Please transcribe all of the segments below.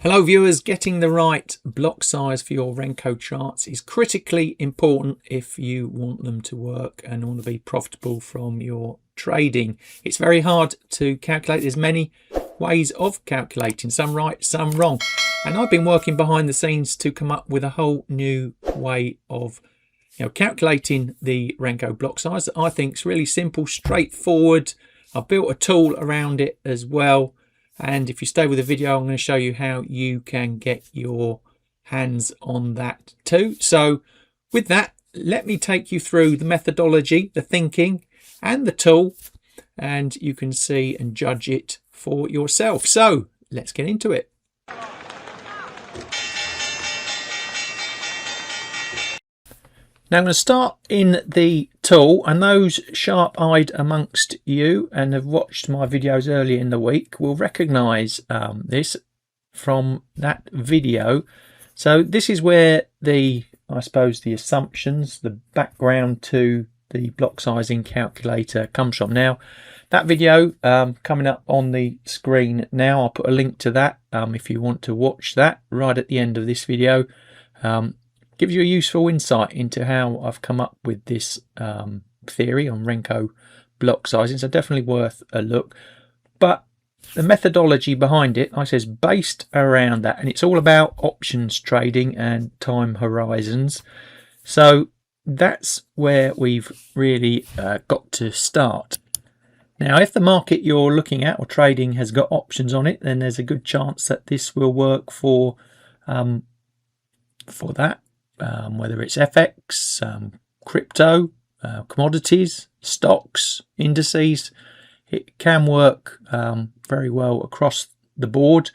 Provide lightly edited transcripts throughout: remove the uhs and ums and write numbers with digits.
Hello viewers, getting the right block size for your Renko charts is critically important if you want them to work and want to be profitable from your trading. It's very hard to calculate. There's many ways of calculating, some right, some wrong. And I've been working behind the scenes to come up with a whole new way of calculating the Renko block size that I think is really simple, straightforward. I've built a tool around it as well. And if you stay with the video, I'm going to show you how you can get your hands on that too. So with that, let me take you through the methodology, the thinking and the tool, and you can see and judge it for yourself. So let's get into it. Now I'm going to start in the tool, and those sharp-eyed amongst you and have watched my videos earlier in the week will recognize this from that video. So this is where I suppose the assumptions, the background to the block sizing calculator comes from. Now that video coming up on the screen now, I'll put a link to that if you want to watch that right at the end of this video. Gives you a useful insight into how I've come up with this theory on Renko block sizing, so definitely worth a look. But the methodology behind it, like I say, is based around that, and it's all about options trading and time horizons. So that's where we've really got to start. Now, if the market you're looking at or trading has got options on it, then there's a good chance that this will work for that. Whether it's FX, crypto, commodities, stocks, indices, it can work very well across the board.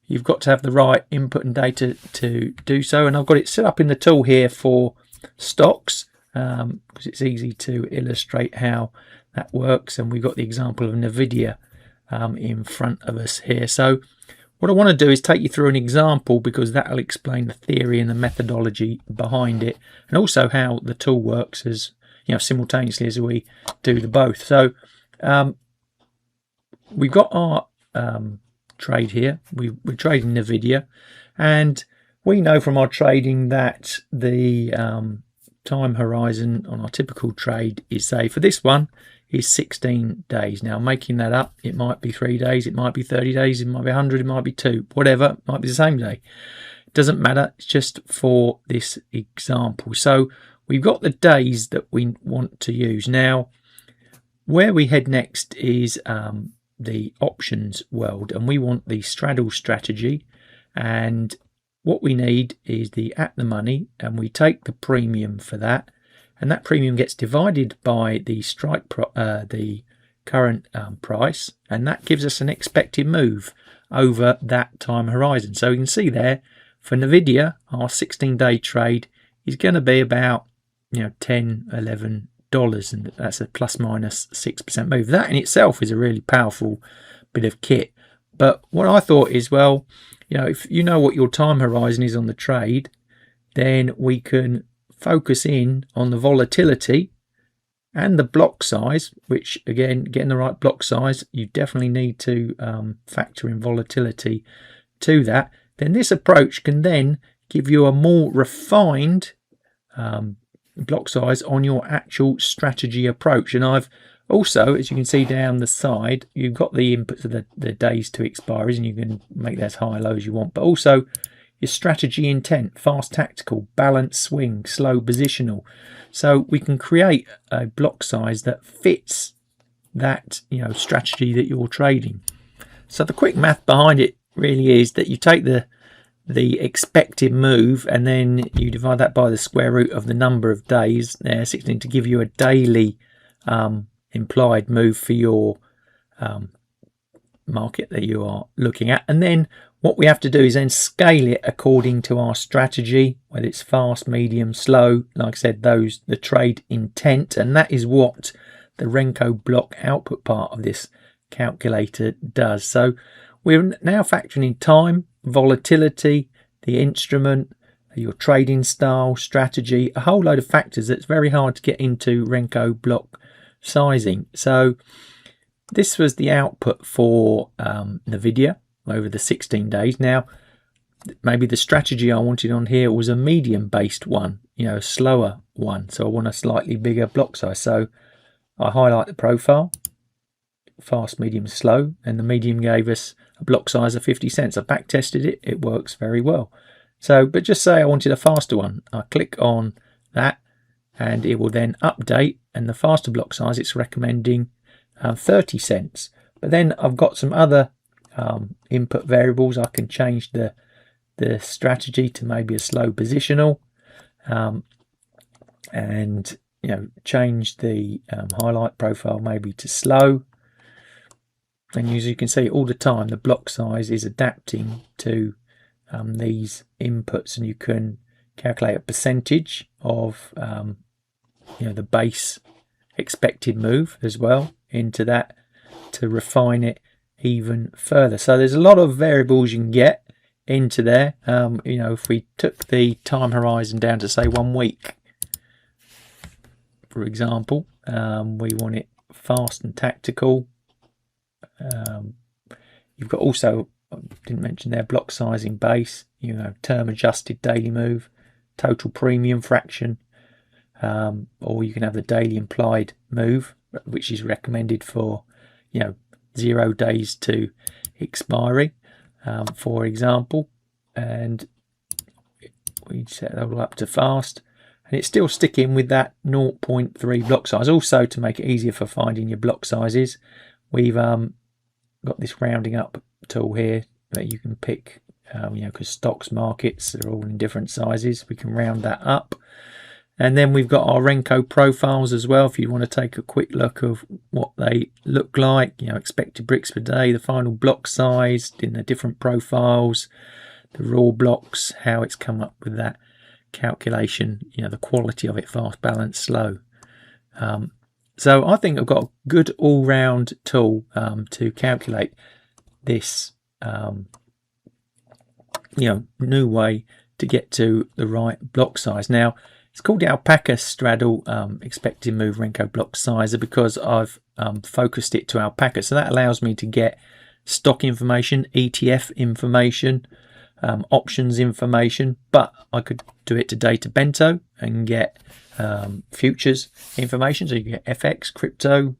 You've got to have the right input and data to do so, and I've got it set up in the tool here for stocks because it's easy to illustrate how that works, and we've got the example of Nvidia in front of us here. So what I want to do is take you through an example, because that will explain the theory and the methodology behind it, and also how the tool works as simultaneously as we do the both. So we've got our trade here. We're trading Nvidia, and we know from our trading that the time horizon on our typical trade is, say for this one, is 16 days. Now, making that up, it might be 3 days, it might be 30 days, it might be 100, it might be 2, whatever, it might be the same day. It doesn't matter, it's just for this example. So we've got the days that we want to use. Now, where we head next is the options world, and we want the straddle strategy, and what we need is the at the money, and we take the premium for that. And that premium gets divided by the the current price, and that gives us an expected move over that time horizon. So you can see there for Nvidia, our 16-day trade is going to be about $10–11, and that's a plus minus 6% move. That in itself is a really powerful bit of kit. But what I thought is, well, if you know what your time horizon is on the trade, then we can focus in on the volatility and the block size, which again, getting the right block size, you definitely need to factor in volatility to that. Then this approach can then give you a more refined block size on your actual strategy approach. And I've also, as you can see down the side, you've got the inputs of the days to expiries, and you can make that as high or low as you want, but also your strategy intent, fast tactical, balanced swing, slow positional. So we can create a block size that fits that strategy that you're trading. So the quick math behind it really is that you take the expected move, and then you divide that by the square root of the number of days there, 16, to give you a daily implied move for your market that you are looking at. And then what we have to do is then scale it according to our strategy, whether it's fast, medium, slow, like I said, the trade intent. And that is what the Renko block output part of this calculator does. So we're now factoring in time, volatility, the instrument, your trading style, strategy, a whole load of factors that's very hard to get into Renko block sizing. So this was the output for Nvidia over the 16 days. Now, maybe the strategy I wanted on here was a medium based one, a slower one. So I want a slightly bigger block size. So I highlight the profile, fast, medium, slow, and the medium gave us a block size of 50 cents. I back tested it, it works very well. So, but just say I wanted a faster one. I click on that and it will then update, and the faster block size it's recommending 30 cents. But then I've got some other input variables. I can change the strategy to maybe a slow positional, and change the highlight profile maybe to slow. And as you can see, all the time the block size is adapting to these inputs, and you can calculate a percentage of the base expected move as well into that to refine it even further. So there's a lot of variables you can get into there. If we took the time horizon down to say 1 week, for example, we want it fast and tactical. You've got also, I didn't mention there, block sizing base, term adjusted daily move, total premium fraction, or you can have the daily implied move, which is recommended for 0 days to expiry, for example. And we set that all up to fast, and it's still sticking with that 0.3 block size. Also, to make it easier for finding your block sizes, we've got this rounding up tool here that you can pick, because stocks, markets are all in different sizes. We can round that up. And then we've got our Renko profiles as well, if you want to take a quick look of what they look like, expected bricks per day, the final block size in the different profiles, the raw blocks, how it's come up with that calculation, the quality of it, fast, balanced, slow. So I think I've got a good all-round tool to calculate this new way to get to the right block size. Now, it's called the Alpaca Straddle expected move Renko Block Sizer because I've focused it to Alpaca. So that allows me to get stock information, ETF information, options information, but I could do it to Data Bento and get futures information. So you get FX, crypto,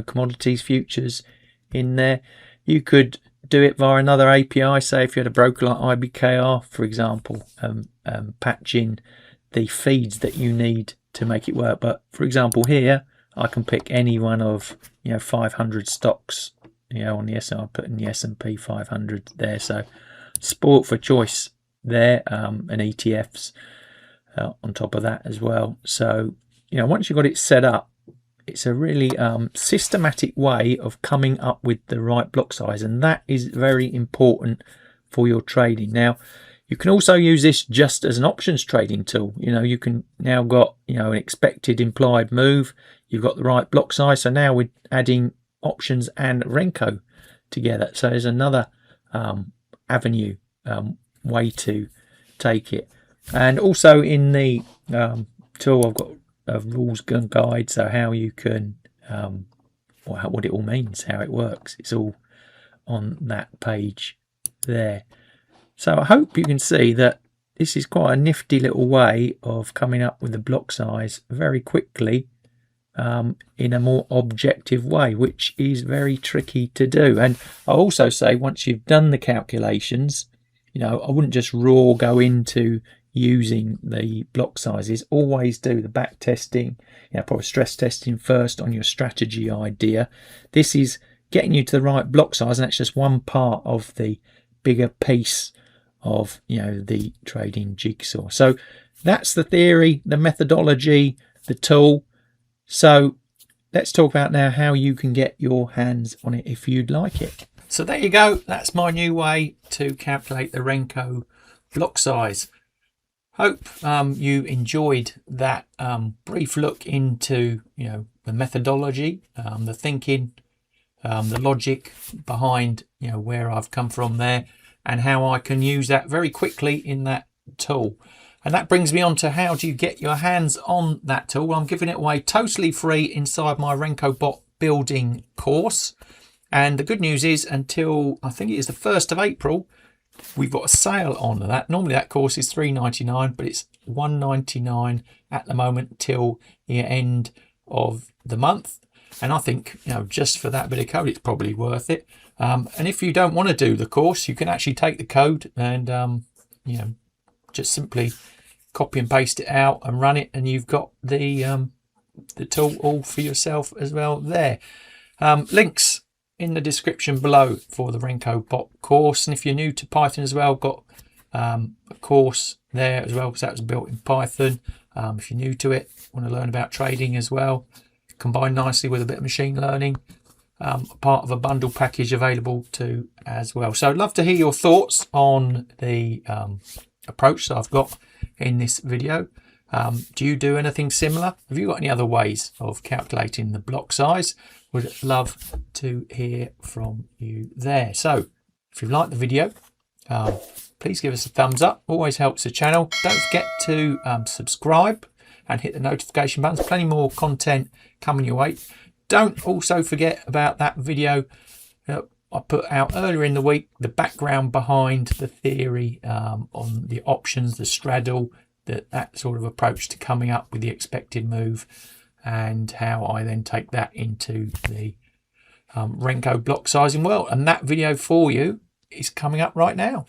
commodities futures in there. You could do it via another API, say if you had a broker like IBKR, for example, patch in the feeds that you need to make it work. But for example, here I can pick any one of 500 stocks, on the S&P. I put in the S&P 500 there. So sport for choice there, and ETFs on top of that as well. So once you've got it set up, it's a really systematic way of coming up with the right block size, and that is very important for your trading. Now, you can also use this just as an options trading tool. You can now got an expected implied move. You've got the right block size. So now we're adding options and Renko together. So there's another avenue, way to take it. And also in the tool, I've got a rules guide, so how you can, what it all means, how it works. It's all on that page there. So I hope you can see that this is quite a nifty little way of coming up with the block size very quickly, in a more objective way, which is very tricky to do. And I also say, once you've done the calculations, I wouldn't just raw go into using the block sizes. Always do the back testing, probably stress testing first on your strategy idea. This is getting you to the right block size, and that's just one part of the bigger piece of the trading jigsaw. So that's the theory, the methodology, the tool. So let's talk about now how you can get your hands on it if you'd like it. So there you go. That's my new way to calculate the Renko block size. Hope you enjoyed that brief look into the methodology, the thinking, the logic behind where I've come from there, and how I can use that very quickly in that tool. And that brings me on to how do you get your hands on that tool. Well, I'm giving it away totally free inside my Renko Bot building course. And the good news is, until I think it is the 1st of April, we've got a sale on that. Normally that course is $3.99, but it's $1.99 at the moment till the end of the month. And I think, you know, just for that bit of code, it's probably worth it. And if you don't want to do the course, you can actually take the code and, you know, just simply copy and paste it out and run it, and you've got the tool all for yourself as well there. Links in the description below for the Renko Bot course. And if you're new to Python as well, got a course there as well, because that was built in Python. If you're new to it, want to learn about trading as well, combined nicely with a bit of machine learning, part of a bundle package available too as well. So I'd love to hear your thoughts on the approach that I've got in this video. Do you do anything similar? Have you got any other ways of calculating the block size? Would love to hear from you there. So if you've liked the video, please give us a thumbs up. Always helps the channel. Don't forget to subscribe and hit the notification buttons. Plenty more content coming your way. Don't also forget about that video I put out earlier in the week, the background behind the theory on the options, the straddle, that sort of approach to coming up with the expected move, and how I then take that into the Renko block sizing world. And that video for you is coming up right now.